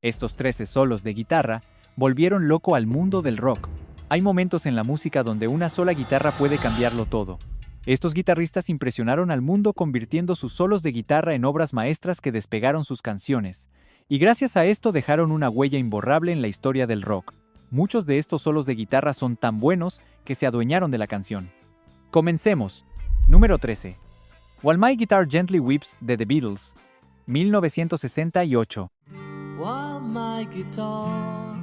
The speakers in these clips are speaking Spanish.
Estos 13 solos de guitarra volvieron loco al mundo del rock. Hay momentos en la música donde una sola guitarra puede cambiarlo todo. Estos guitarristas impresionaron al mundo convirtiendo sus solos de guitarra en obras maestras que despegaron sus canciones, y gracias a esto dejaron una huella imborrable en la historia del rock. Muchos de estos solos de guitarra son tan buenos que se adueñaron de la canción. Comencemos. Número 13. While My Guitar Gently Weeps de The Beatles, 1968. While my guitar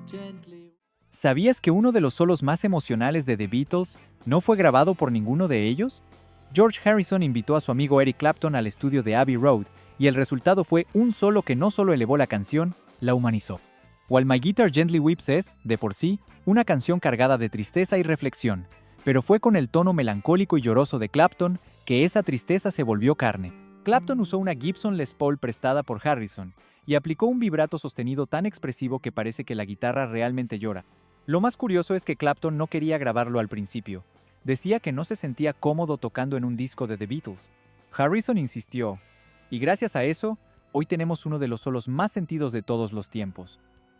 gently... ¿Sabías que uno de los solos más emocionales de The Beatles no fue grabado por ninguno de ellos? George Harrison invitó a su amigo Eric Clapton al estudio de Abbey Road, y el resultado fue un solo que no solo elevó la canción, la humanizó. While My Guitar Gently Weeps es, de por sí, una canción cargada de tristeza y reflexión, pero fue con el tono melancólico y lloroso de Clapton que esa tristeza se volvió carne. Clapton usó una Gibson Les Paul prestada por Harrison, y aplicó un vibrato sostenido tan expresivo que parece que la guitarra realmente llora. Lo más curioso es que Clapton no quería grabarlo al principio. Decía que no se sentía cómodo tocando en un disco de The Beatles. Harrison insistió, y gracias a eso, hoy tenemos uno de los solos más sentidos de todos los tiempos.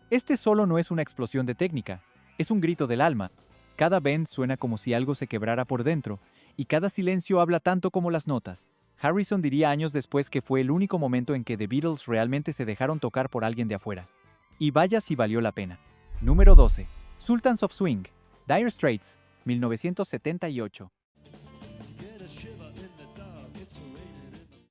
Este solo no es una explosión de técnica, es un grito del alma. Cada bend suena como si algo se quebrara por dentro, y cada silencio habla tanto como las notas. Harrison diría años después que fue el único momento en que The Beatles realmente se dejaron tocar por alguien de afuera. Y vaya si valió la pena. Número 12. Sultans of Swing, Dire Straits, 1978.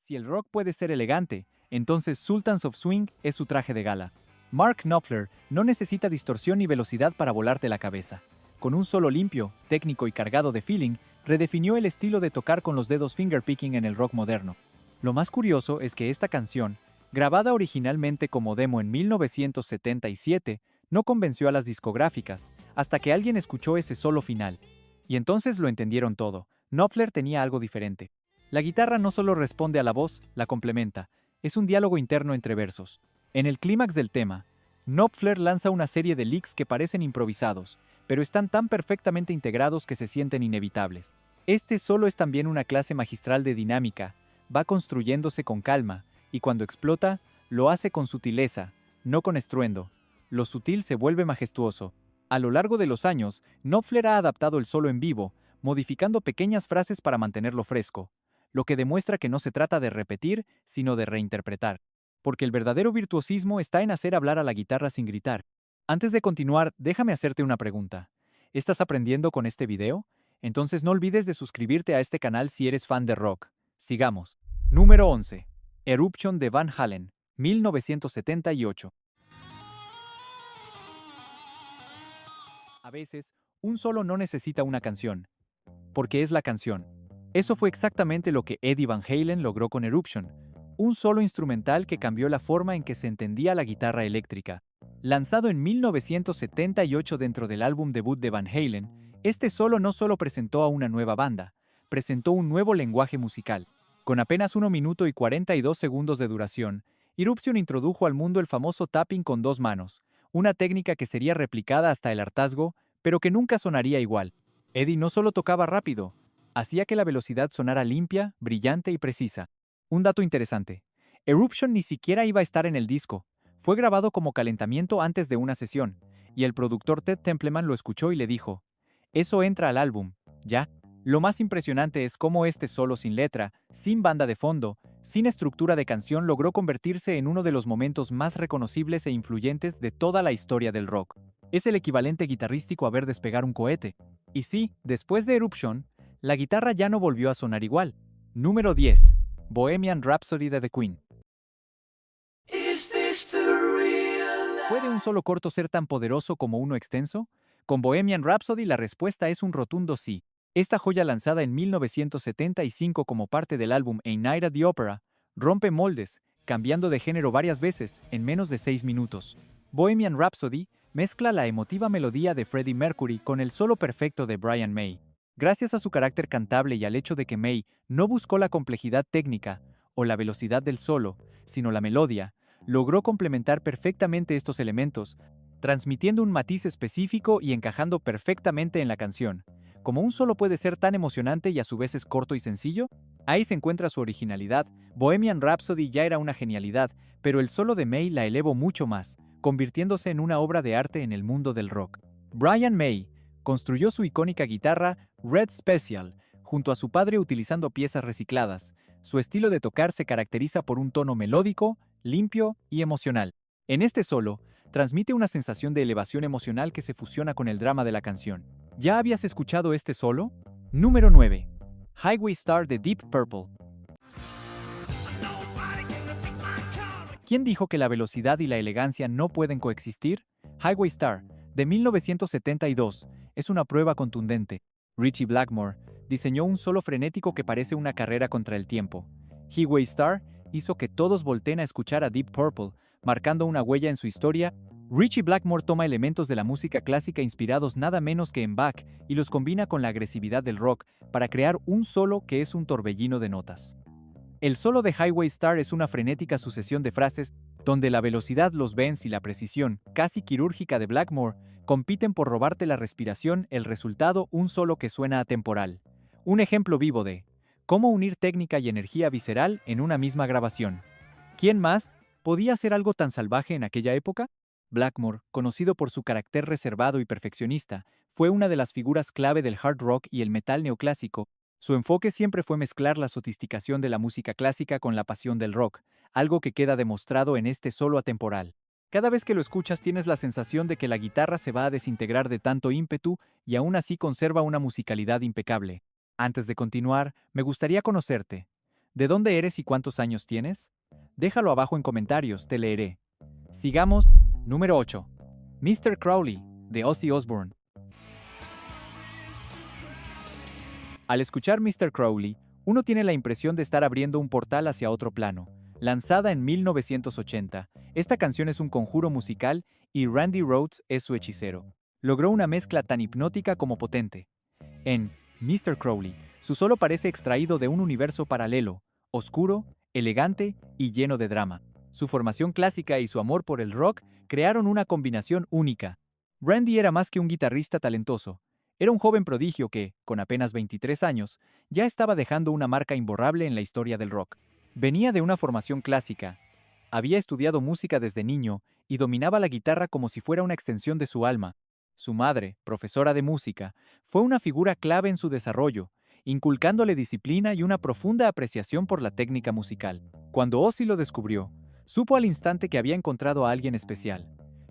Si el rock puede ser elegante, entonces Sultans of Swing es su traje de gala. Mark Knopfler no necesita distorsión ni velocidad para volarte la cabeza. Con un solo limpio, técnico y cargado de feeling, redefinió el estilo de tocar con los dedos fingerpicking en el rock moderno. Lo más curioso es que esta canción, grabada originalmente como demo en 1977, no convenció a las discográficas, hasta que alguien escuchó ese solo final. Y entonces lo entendieron todo. Knopfler tenía algo diferente. La guitarra no solo responde a la voz, la complementa. Es un diálogo interno entre versos. En el clímax del tema, Knopfler lanza una serie de licks que parecen improvisados, pero están tan perfectamente integrados que se sienten inevitables. Este solo es también una clase magistral de dinámica, va construyéndose con calma, y cuando explota, lo hace con sutileza, no con estruendo. Lo sutil se vuelve majestuoso. A lo largo de los años, Knopfler ha adaptado el solo en vivo, modificando pequeñas frases para mantenerlo fresco, lo que demuestra que no se trata de repetir, sino de reinterpretar. Porque el verdadero virtuosismo está en hacer hablar a la guitarra sin gritar. Antes de continuar, déjame hacerte una pregunta. ¿Estás aprendiendo con este video? Entonces no olvides de suscribirte a este canal si eres fan de rock. Sigamos. Número 11. Eruption de Van Halen, 1978. A veces, un solo no necesita una canción, porque es la canción. Eso fue exactamente lo que Eddie Van Halen logró con Eruption, un solo instrumental que cambió la forma en que se entendía la guitarra eléctrica. Lanzado en 1978 dentro del álbum debut de Van Halen, este solo no solo presentó a una nueva banda, presentó un nuevo lenguaje musical. Con apenas 1 minuto y 42 segundos de duración, Eruption introdujo al mundo el famoso tapping con 2 manos, una técnica que sería replicada hasta el hartazgo, pero que nunca sonaría igual. Eddie no solo tocaba rápido, hacía que la velocidad sonara limpia, brillante y precisa. Un dato interesante. Eruption ni siquiera iba a estar en el disco. Fue grabado como calentamiento antes de una sesión, y el productor Ted Templeman lo escuchó y le dijo, «Eso entra al álbum, ¿ya?» Lo más impresionante es cómo este solo sin letra, sin banda de fondo, sin estructura de canción logró convertirse en uno de los momentos más reconocibles e influyentes de toda la historia del rock. Es el equivalente guitarrístico a ver despegar un cohete. Y sí, después de Eruption, la guitarra ya no volvió a sonar igual. Número 10. Bohemian Rhapsody de The Queen. ¿Puede un solo corto ser tan poderoso como uno extenso? Con Bohemian Rhapsody la respuesta es un rotundo sí. Esta joya lanzada en 1975 como parte del álbum A Night at the Opera, rompe moldes, cambiando de género varias veces en menos de 6 minutos. Bohemian Rhapsody mezcla la emotiva melodía de Freddie Mercury con el solo perfecto de Brian May. Gracias a su carácter cantable y al hecho de que May no buscó la complejidad técnica o la velocidad del solo, sino la melodía, logró complementar perfectamente estos elementos, transmitiendo un matiz específico y encajando perfectamente en la canción. ¿Cómo un solo puede ser tan emocionante y a su vez es corto y sencillo? Ahí se encuentra su originalidad. Bohemian Rhapsody ya era una genialidad, pero el solo de May la elevó mucho más, convirtiéndose en una obra de arte en el mundo del rock. Brian May construyó su icónica guitarra Red Special junto a su padre utilizando piezas recicladas. Su estilo de tocar se caracteriza por un tono melódico, limpio y emocional. En este solo, transmite una sensación de elevación emocional que se fusiona con el drama de la canción. ¿Ya habías escuchado este solo? Número 9. Highway Star de Deep Purple. ¿Quién dijo que la velocidad y la elegancia no pueden coexistir? Highway Star, de 1972, es una prueba contundente. Ritchie Blackmore diseñó un solo frenético que parece una carrera contra el tiempo. Highway Star hizo que todos volteen a escuchar a Deep Purple, marcando una huella en su historia. Ritchie Blackmore toma elementos de la música clásica inspirados nada menos que en Bach y los combina con la agresividad del rock para crear un solo que es un torbellino de notas. El solo de Highway Star es una frenética sucesión de frases donde la velocidad, los bends y la precisión, casi quirúrgica de Blackmore, compiten por robarte la respiración, el resultado un solo que suena atemporal. Un ejemplo vivo de cómo unir técnica y energía visceral en una misma grabación. ¿Quién más podía hacer algo tan salvaje en aquella época? Blackmore, conocido por su carácter reservado y perfeccionista, fue una de las figuras clave del hard rock y el metal neoclásico. Su enfoque siempre fue mezclar la sofisticación de la música clásica con la pasión del rock, algo que queda demostrado en este solo atemporal. Cada vez que lo escuchas tienes la sensación de que la guitarra se va a desintegrar de tanto ímpetu y aún así conserva una musicalidad impecable. Antes de continuar, me gustaría conocerte. ¿De dónde eres y cuántos años tienes? Déjalo abajo en comentarios, te leeré. Sigamos. Número 8. Mr. Crowley, de Ozzy Osbourne. Al escuchar Mr. Crowley, uno tiene la impresión de estar abriendo un portal hacia otro plano. Lanzada en 1980, esta canción es un conjuro musical y Randy Rhoads es su hechicero. Logró una mezcla tan hipnótica como potente. En Mr. Crowley, su solo parece extraído de un universo paralelo, oscuro, elegante y lleno de drama. Su formación clásica y su amor por el rock crearon una combinación única. Randy era más que un guitarrista talentoso. Era un joven prodigio que, con apenas 23 años, ya estaba dejando una marca imborrable en la historia del rock. Venía de una formación clásica. Había estudiado música desde niño y dominaba la guitarra como si fuera una extensión de su alma. Su madre, profesora de música, fue una figura clave en su desarrollo, inculcándole disciplina y una profunda apreciación por la técnica musical. Cuando Ozzy lo descubrió, supo al instante que había encontrado a alguien especial.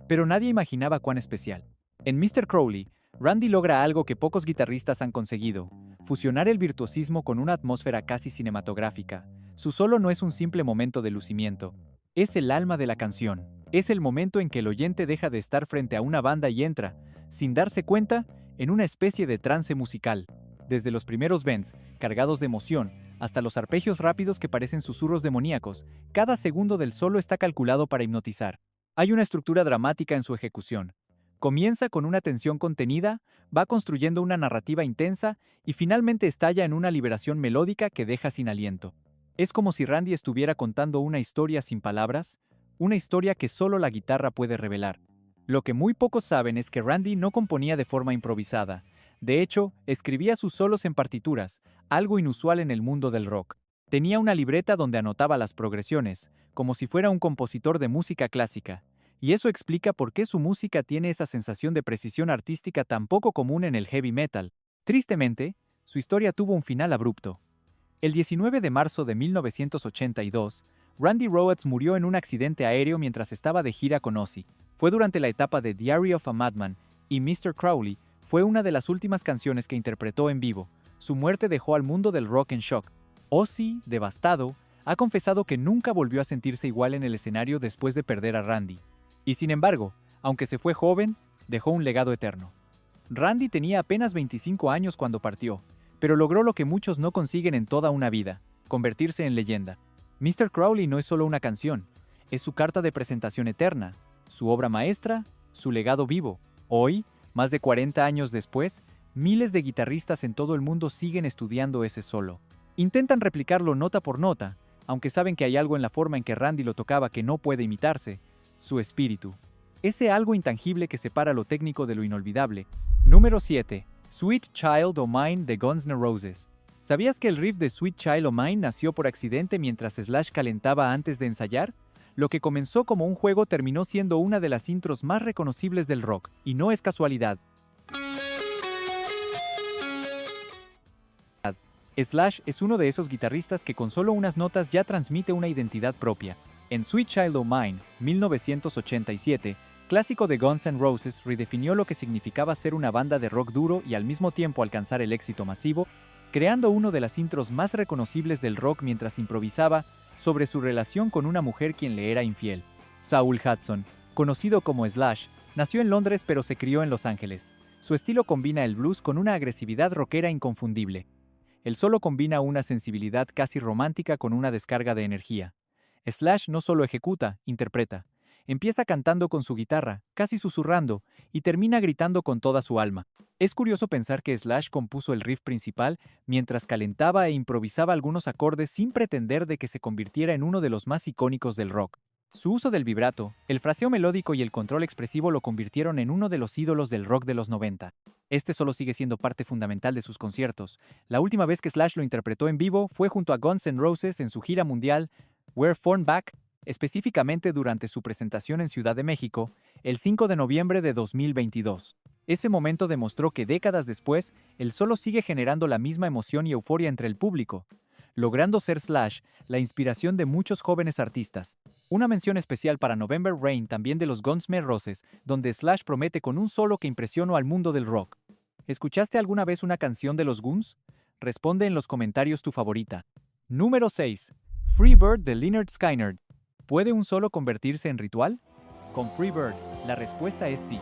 Pero nadie imaginaba cuán especial. En Mr. Crowley, Randy logra algo que pocos guitarristas han conseguido: fusionar el virtuosismo con una atmósfera casi cinematográfica. Su solo no es un simple momento de lucimiento. Es el alma de la canción. Es el momento en que el oyente deja de estar frente a una banda y entra, sin darse cuenta, en una especie de trance musical. Desde los primeros bends, cargados de emoción, hasta los arpegios rápidos que parecen susurros demoníacos, cada segundo del solo está calculado para hipnotizar. Hay una estructura dramática en su ejecución. Comienza con una tensión contenida, va construyendo una narrativa intensa y finalmente estalla en una liberación melódica que deja sin aliento. Es como si Randy estuviera contando una historia sin palabras, una historia que solo la guitarra puede revelar. Lo que muy pocos saben es que Randy no componía de forma improvisada. De hecho, escribía sus solos en partituras, algo inusual en el mundo del rock. Tenía una libreta donde anotaba las progresiones, como si fuera un compositor de música clásica. Y eso explica por qué su música tiene esa sensación de precisión artística tan poco común en el heavy metal. Tristemente, su historia tuvo un final abrupto. El 19 de marzo de 1982, Randy Rhoads murió en un accidente aéreo mientras estaba de gira con Ozzy. Fue durante la etapa de Diary of a Madman, y Mr. Crowley fue una de las últimas canciones que interpretó en vivo. Su muerte dejó al mundo del rock en shock. Ozzy, devastado, ha confesado que nunca volvió a sentirse igual en el escenario después de perder a Randy. Y sin embargo, aunque se fue joven, dejó un legado eterno. Randy tenía apenas 25 años cuando partió, pero logró lo que muchos no consiguen en toda una vida: convertirse en leyenda. Mr. Crowley no es solo una canción, es su carta de presentación eterna, su obra maestra, su legado vivo. Hoy, más de 40 años después, miles de guitarristas en todo el mundo siguen estudiando ese solo. Intentan replicarlo nota por nota, aunque saben que hay algo en la forma en que Randy lo tocaba que no puede imitarse: su espíritu. Ese algo intangible que separa lo técnico de lo inolvidable. Número 7. Sweet Child O' Mine de Guns N' Roses. ¿Sabías que el riff de Sweet Child O' Mine nació por accidente mientras Slash calentaba antes de ensayar? Lo que comenzó como un juego terminó siendo una de las intros más reconocibles del rock, y no es casualidad. Slash es uno de esos guitarristas que con solo unas notas ya transmite una identidad propia. En Sweet Child O' Mine, 1987, clásico de Guns N' Roses, redefinió lo que significaba ser una banda de rock duro y al mismo tiempo alcanzar el éxito masivo, creando uno de las intros más reconocibles del rock mientras improvisaba sobre su relación con una mujer quien le era infiel. Saul Hudson, conocido como Slash, nació en Londres pero se crió en Los Ángeles. Su estilo combina el blues con una agresividad rockera inconfundible. El solo combina una sensibilidad casi romántica con una descarga de energía. Slash no solo ejecuta, interpreta. Empieza cantando con su guitarra, casi susurrando, y termina gritando con toda su alma. Es curioso pensar que Slash compuso el riff principal mientras calentaba e improvisaba algunos acordes sin pretender de que se convirtiera en uno de los más icónicos del rock. Su uso del vibrato, el fraseo melódico y el control expresivo lo convirtieron en uno de los ídolos del rock de los 90. Este solo sigue siendo parte fundamental de sus conciertos. La última vez que Slash lo interpretó en vivo fue junto a Guns N' Roses en su gira mundial We're Forn Back, específicamente durante su presentación en Ciudad de México, el 5 de noviembre de 2022. Ese momento demostró que décadas después, el solo sigue generando la misma emoción y euforia entre el público, logrando ser Slash la inspiración de muchos jóvenes artistas. Una mención especial para November Rain también de los Guns N' Roses, donde Slash promete con un solo que impresionó al mundo del rock. ¿Escuchaste alguna vez una canción de los Guns? Responde en los comentarios tu favorita. Número 6. Free Bird de Lynyrd Skynyrd. ¿Puede un solo convertirse en ritual? Con Free Bird, la respuesta es sí.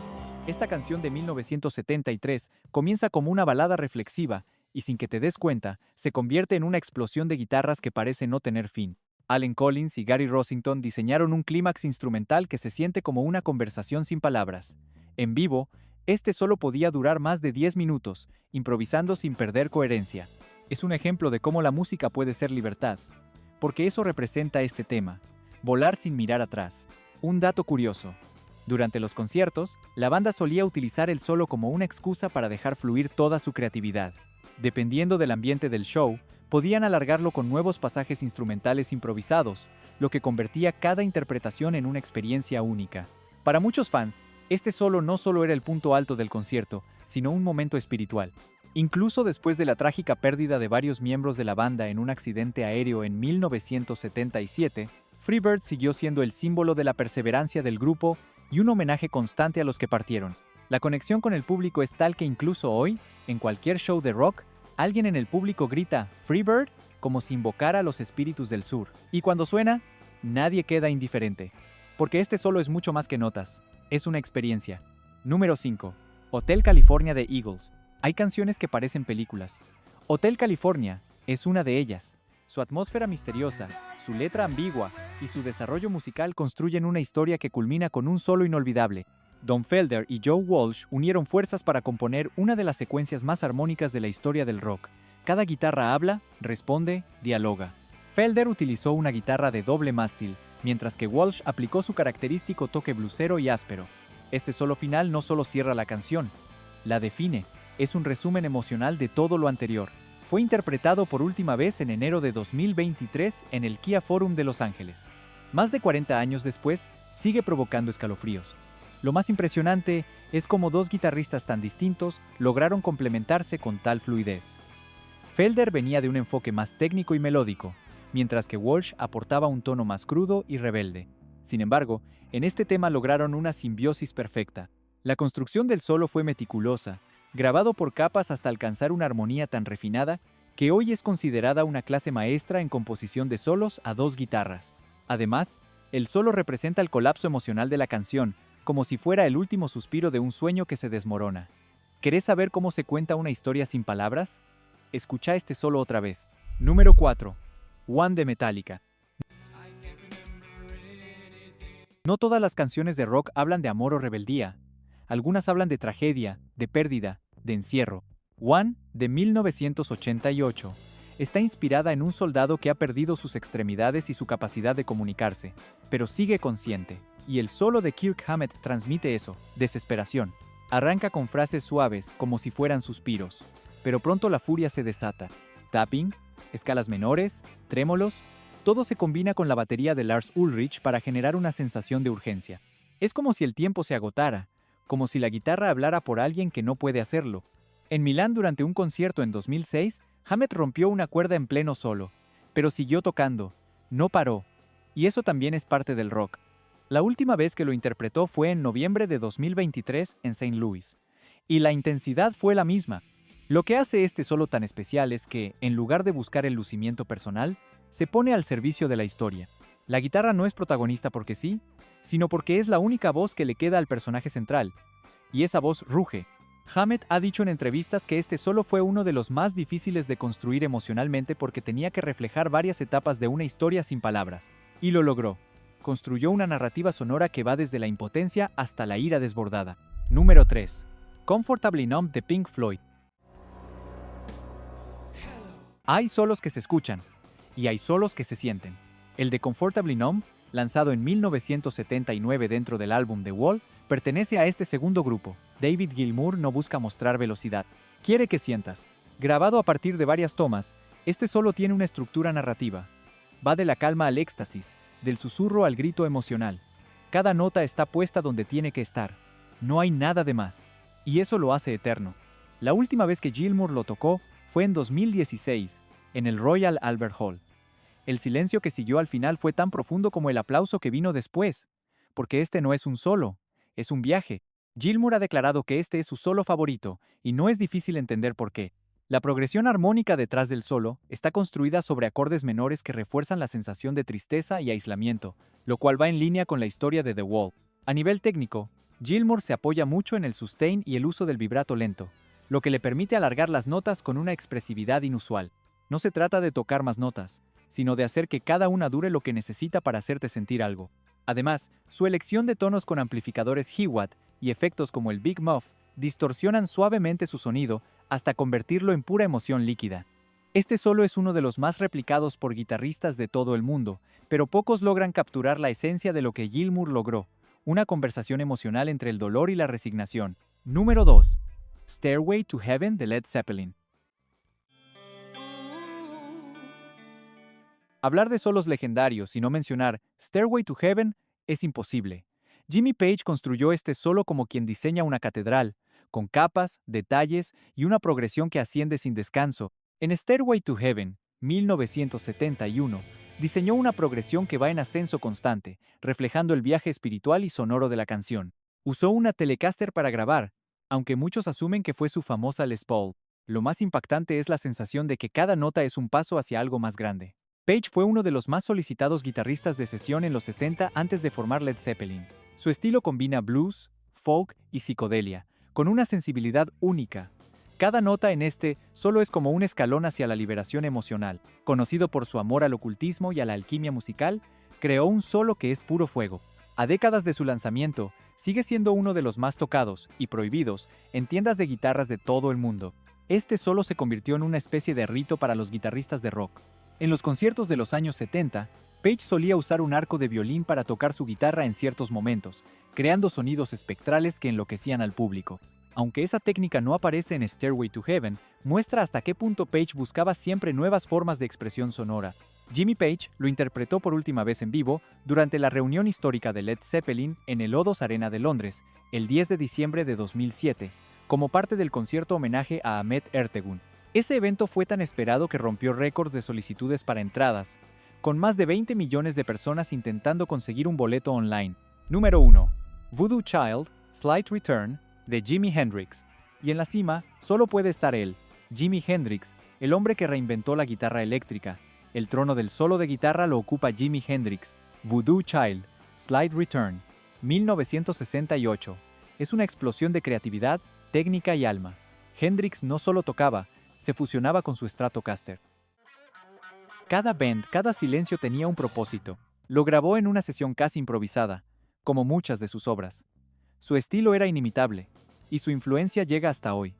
Esta canción de 1973 comienza como una balada reflexiva y sin que te des cuenta, se convierte en una explosión de guitarras que parece no tener fin. Allen Collins y Gary Rossington diseñaron un clímax instrumental que se siente como una conversación sin palabras. En vivo, este solo podía durar más de 10 minutos, improvisando sin perder coherencia. Es un ejemplo de cómo la música puede ser libertad, porque eso representa este tema. Volar sin mirar atrás. Un dato curioso. Durante los conciertos, la banda solía utilizar el solo como una excusa para dejar fluir toda su creatividad. Dependiendo del ambiente del show, podían alargarlo con nuevos pasajes instrumentales improvisados, lo que convertía cada interpretación en una experiencia única. Para muchos fans, este solo no solo era el punto alto del concierto, sino un momento espiritual. Incluso después de la trágica pérdida de varios miembros de la banda en un accidente aéreo en 1977, Freebird siguió siendo el símbolo de la perseverancia del grupo y un homenaje constante a los que partieron. La conexión con el público es tal que incluso hoy, en cualquier show de rock, alguien en el público grita "Freebird" como si invocara a los espíritus del sur. Y cuando suena, nadie queda indiferente. Porque este solo es mucho más que notas. Es una experiencia. Número 5. Hotel California de Eagles. Hay canciones que parecen películas. Hotel California es una de ellas. Su atmósfera misteriosa, su letra ambigua y su desarrollo musical construyen una historia que culmina con un solo inolvidable. Don Felder y Joe Walsh unieron fuerzas para componer una de las secuencias más armónicas de la historia del rock. Cada guitarra habla, responde, dialoga. Felder utilizó una guitarra de doble mástil, mientras que Walsh aplicó su característico toque blusero y áspero. Este solo final no solo cierra la canción, la define. Es un resumen emocional de todo lo anterior. Fue interpretado por última vez en enero de 2023 en el Kia Forum de Los Ángeles. Más de 40 años después, sigue provocando escalofríos. Lo más impresionante es cómo dos guitarristas tan distintos lograron complementarse con tal fluidez. Felder venía de un enfoque más técnico y melódico, mientras que Walsh aportaba un tono más crudo y rebelde. Sin embargo, en este tema lograron una simbiosis perfecta. La construcción del solo fue meticulosa, grabado por capas hasta alcanzar una armonía tan refinada que hoy es considerada una clase maestra en composición de solos a dos guitarras. Además, el solo representa el colapso emocional de la canción, como si fuera el último suspiro de un sueño que se desmorona. ¿Querés saber cómo se cuenta una historia sin palabras? Escucha este solo otra vez. Número 4. One de Metallica. No todas las canciones de rock hablan de amor o rebeldía. Algunas hablan de tragedia, de pérdida, de encierro. One, de 1988, está inspirada en un soldado que ha perdido sus extremidades y su capacidad de comunicarse, pero sigue consciente. Y el solo de Kirk Hammett transmite eso, desesperación. Arranca con frases suaves, como si fueran suspiros, pero pronto la furia se desata. tapping, escalas menores, trémolos, todo se combina con la batería de Lars Ulrich para generar una sensación de urgencia. Es como si el tiempo se agotara, como si la guitarra hablara por alguien que no puede hacerlo. En Milán, durante un concierto en 2006, Hammett rompió una cuerda en pleno solo, pero siguió tocando, no paró, y eso también es parte del rock. La última vez que lo interpretó fue en noviembre de 2023 en St. Louis, y la intensidad fue la misma. Lo que hace este solo tan especial es que, en lugar de buscar el lucimiento personal, se pone al servicio de la historia. La guitarra no es protagonista porque sí, sino porque es la única voz que le queda al personaje central, y esa voz ruge. Hammett ha dicho en entrevistas que este solo fue uno de los más difíciles de construir emocionalmente porque tenía que reflejar varias etapas de una historia sin palabras, y lo logró. Construyó una narrativa sonora que va desde la impotencia hasta la ira desbordada. Número 3. Comfortably Numb de Pink Floyd. Hay solos que se escuchan, y hay solos que se sienten. El de Comfortably Numb, lanzado en 1979 dentro del álbum The Wall, pertenece a este segundo grupo. David Gilmour no busca mostrar velocidad, quiere que sientas. Grabado a partir de varias tomas, este solo tiene una estructura narrativa. Va de la calma al éxtasis, del susurro al grito emocional. Cada nota está puesta donde tiene que estar. No hay nada de más. Y eso lo hace eterno. La última vez que Gilmour lo tocó fue en 2016, en el Royal Albert Hall. El silencio que siguió al final fue tan profundo como el aplauso que vino después, porque este no es un solo, es un viaje. Gilmour ha declarado que este es su solo favorito, y no es difícil entender por qué. La progresión armónica detrás del solo está construida sobre acordes menores que refuerzan la sensación de tristeza y aislamiento, lo cual va en línea con la historia de The Wall. A nivel técnico, Gilmour se apoya mucho en el sustain y el uso del vibrato lento, lo que le permite alargar las notas con una expresividad inusual. No se trata de tocar más notas, sino de hacer que cada una dure lo que necesita para hacerte sentir algo. Además, su elección de tonos con amplificadores Hewitt y efectos como el Big Muff distorsionan suavemente su sonido hasta convertirlo en pura emoción líquida. Este solo es uno de los más replicados por guitarristas de todo el mundo, pero pocos logran capturar la esencia de lo que Gilmour logró, una conversación emocional entre el dolor y la resignación. Número 2. Stairway to Heaven de Led Zeppelin. Hablar de solos legendarios y no mencionar Stairway to Heaven es imposible. Jimmy Page construyó este solo como quien diseña una catedral, con capas, detalles y una progresión que asciende sin descanso. En Stairway to Heaven, 1971, diseñó una progresión que va en ascenso constante, reflejando el viaje espiritual y sonoro de la canción. Usó una Telecaster para grabar, aunque muchos asumen que fue su famosa Les Paul. Lo más impactante es la sensación de que cada nota es un paso hacia algo más grande. Page fue uno de los más solicitados guitarristas de sesión en los 60 antes de formar Led Zeppelin. Su estilo combina blues, folk y psicodelia, con una sensibilidad única. Cada nota en este solo es como un escalón hacia la liberación emocional. Conocido por su amor al ocultismo y a la alquimia musical, creó un solo que es puro fuego. A décadas de su lanzamiento, sigue siendo uno de los más tocados y prohibidos en tiendas de guitarras de todo el mundo. Este solo se convirtió en una especie de rito para los guitarristas de rock. En los conciertos de los años 70, Page solía usar un arco de violín para tocar su guitarra en ciertos momentos, creando sonidos espectrales que enloquecían al público. Aunque esa técnica no aparece en Stairway to Heaven, muestra hasta qué punto Page buscaba siempre nuevas formas de expresión sonora. Jimmy Page lo interpretó por última vez en vivo durante la reunión histórica de Led Zeppelin en el O2 Arena de Londres, el 10 de diciembre de 2007, como parte del concierto homenaje a Ahmet Ertegun. Ese evento fue tan esperado que rompió récords de solicitudes para entradas, con más de 20 millones de personas intentando conseguir un boleto online. Número 1. Voodoo Child, Slight Return, de Jimi Hendrix. Y en la cima, solo puede estar él, Jimi Hendrix, el hombre que reinventó la guitarra eléctrica. El trono del solo de guitarra lo ocupa Jimi Hendrix. Voodoo Child, Slight Return, 1968. Es una explosión de creatividad, técnica y alma. Hendrix no solo tocaba, se fusionaba con su Stratocaster. Cada bend, cada silencio tenía un propósito. Lo grabó en una sesión casi improvisada, como muchas de sus obras. Su estilo era inimitable, y su influencia llega hasta hoy.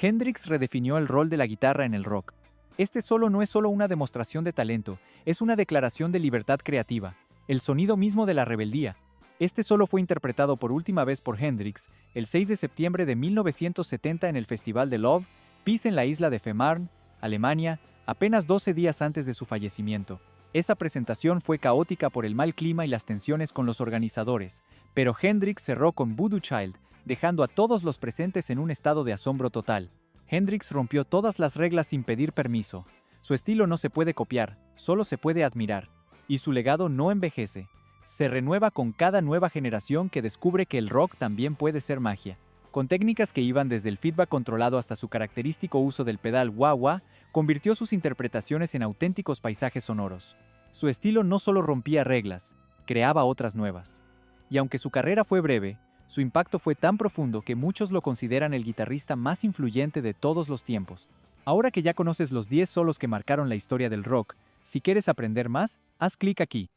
Hendrix redefinió el rol de la guitarra en el rock. Este solo no es solo una demostración de talento, es una declaración de libertad creativa, el sonido mismo de la rebeldía. Este solo fue interpretado por última vez por Hendrix el 6 de septiembre de 1970 en el Festival de Love, Peace en la isla de Fehmarn, Alemania, apenas 12 días antes de su fallecimiento. Esa presentación fue caótica por el mal clima y las tensiones con los organizadores, pero Hendrix cerró con Voodoo Child, dejando a todos los presentes en un estado de asombro total. Hendrix rompió todas las reglas sin pedir permiso. Su estilo no se puede copiar, solo se puede admirar. Y su legado no envejece. Se renueva con cada nueva generación que descubre que el rock también puede ser magia. Con técnicas que iban desde el feedback controlado hasta su característico uso del pedal wah-wah, convirtió sus interpretaciones en auténticos paisajes sonoros. Su estilo no solo rompía reglas, creaba otras nuevas. Y aunque su carrera fue breve, su impacto fue tan profundo que muchos lo consideran el guitarrista más influyente de todos los tiempos. Ahora que ya conoces los 10 solos que marcaron la historia del rock, si quieres aprender más, haz clic aquí.